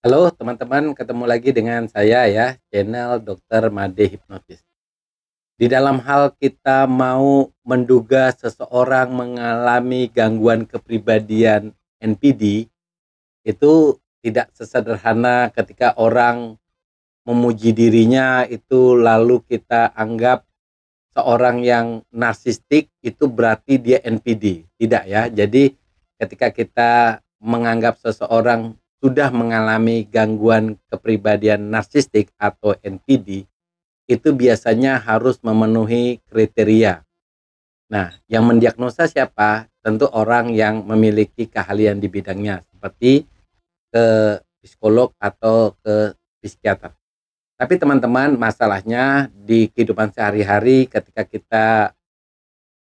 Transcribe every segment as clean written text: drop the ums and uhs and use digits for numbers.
Halo teman-teman, ketemu lagi dengan saya ya, channel Dokter Made Hipnotis. Di dalam hal kita mau menduga seseorang mengalami gangguan kepribadian NPD, itu tidak sesederhana ketika orang memuji dirinya itu lalu kita anggap seorang yang narsistik itu berarti dia NPD. Tidak ya. Jadi ketika kita menganggap seseorang sudah mengalami gangguan kepribadian narsistik atau NPD, itu biasanya harus memenuhi kriteria. Nah, yang mendiagnosa siapa? Tentu orang yang memiliki keahlian di bidangnya, seperti ke psikolog atau ke psikiater. Tapi teman-teman, masalahnya di kehidupan sehari-hari ketika kita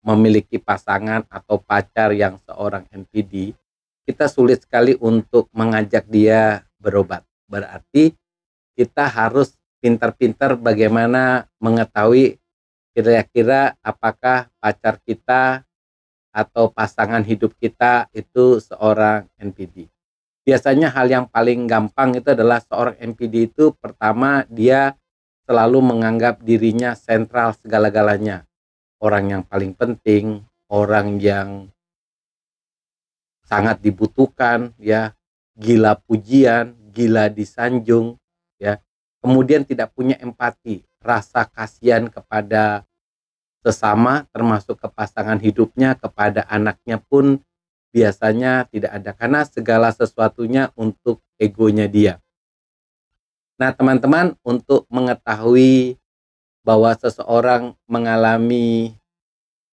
memiliki pasangan atau pacar yang seorang NPD, kita sulit sekali untuk mengajak dia berobat. Berarti kita harus pintar-pintar bagaimana mengetahui kira-kira apakah pacar kita atau pasangan hidup kita itu seorang NPD. Biasanya hal yang paling gampang itu adalah seorang NPD itu pertama dia selalu menganggap dirinya sentral segala-galanya. Orang yang paling penting, orang yang sangat dibutuhkan ya, gila pujian, gila disanjung ya. Kemudian tidak punya empati, rasa kasihan kepada sesama termasuk ke pasangan hidupnya, kepada anaknya pun biasanya tidak ada karena segala sesuatunya untuk egonya dia. Nah, teman-teman, untuk mengetahui bahwa seseorang mengalami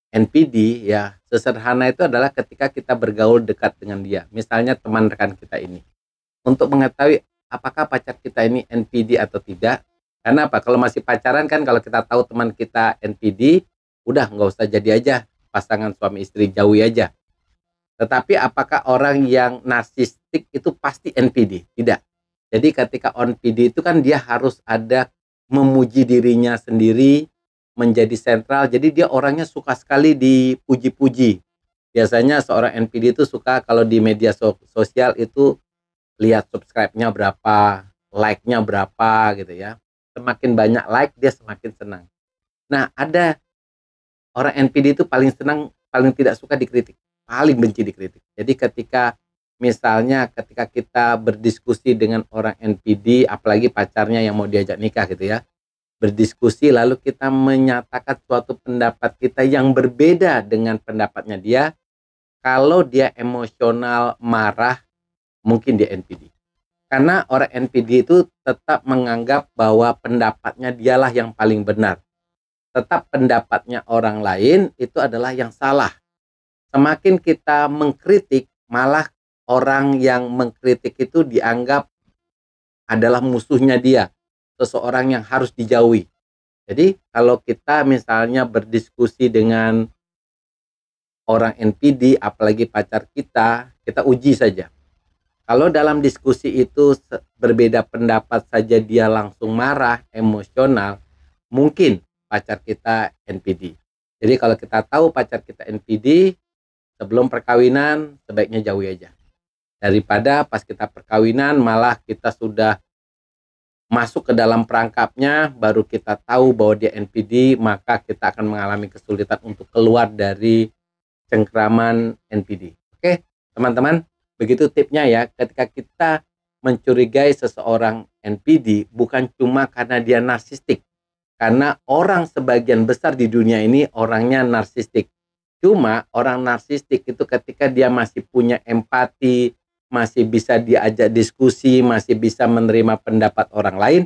NPD ya, sesederhana itu adalah ketika kita bergaul dekat dengan dia. Misalnya teman rekan kita ini. Untuk mengetahui apakah pacar kita ini NPD atau tidak. Karena apa? Kalau masih pacaran kan kalau kita tahu teman kita NPD, udah nggak usah jadi aja pasangan suami istri, jauhi aja. Tetapi apakah orang yang narsistik itu pasti NPD? Tidak. Jadi ketika NPD itu kan dia harus ada memuji dirinya sendiri, menjadi sentral. Jadi dia orangnya suka sekali dipuji-puji. Biasanya seorang NPD itu suka kalau di media sosial itu lihat subscribe-nya berapa, like-nya berapa gitu ya. Semakin banyak like dia semakin senang. Nah, ada orang NPD itu paling senang, paling tidak suka dikritik, paling benci dikritik. Jadi misalnya ketika kita berdiskusi dengan orang NPD, apalagi pacarnya yang mau diajak nikah gitu ya, berdiskusi lalu kita menyatakan suatu pendapat kita yang berbeda dengan pendapatnya dia, kalau dia emosional marah, mungkin dia NPD. Karena orang NPD itu tetap menganggap bahwa pendapatnya dialah yang paling benar. Tetap pendapatnya orang lain itu adalah yang salah. Semakin kita mengkritik, malah orang yang mengkritik itu dianggap adalah musuhnya dia, seseorang yang harus dijauhi. Jadi kalau kita misalnya berdiskusi dengan orang NPD, apalagi pacar kita uji saja. Kalau dalam diskusi itu berbeda pendapat saja dia langsung marah, emosional, mungkin pacar kita NPD. Jadi kalau kita tahu pacar kita NPD, sebelum perkawinan sebaiknya jauhi aja. Daripada pas kita perkawinan malah kita sudah masuk ke dalam perangkapnya, baru kita tahu bahwa dia NPD, maka kita akan mengalami kesulitan untuk keluar dari cengkraman NPD. Oke, teman-teman, begitu tipnya ya. Ketika kita mencurigai seseorang NPD, bukan cuma karena dia narsistik, karena orang sebagian besar di dunia ini orangnya narsistik. Cuma orang narsistik itu ketika dia masih punya empati, masih bisa diajak diskusi, masih bisa menerima pendapat orang lain,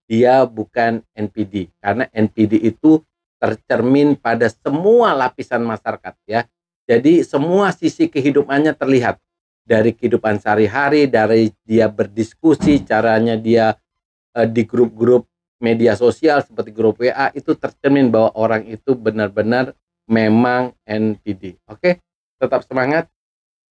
dia bukan NPD. Karena NPD itu tercermin pada semua lapisan masyarakat ya. Jadi semua sisi kehidupannya terlihat. Dari kehidupan sehari-hari, dari dia berdiskusi, caranya dia di grup-grup media sosial seperti grup WA, itu tercermin bahwa orang itu benar-benar memang NPD. Oke, tetap semangat.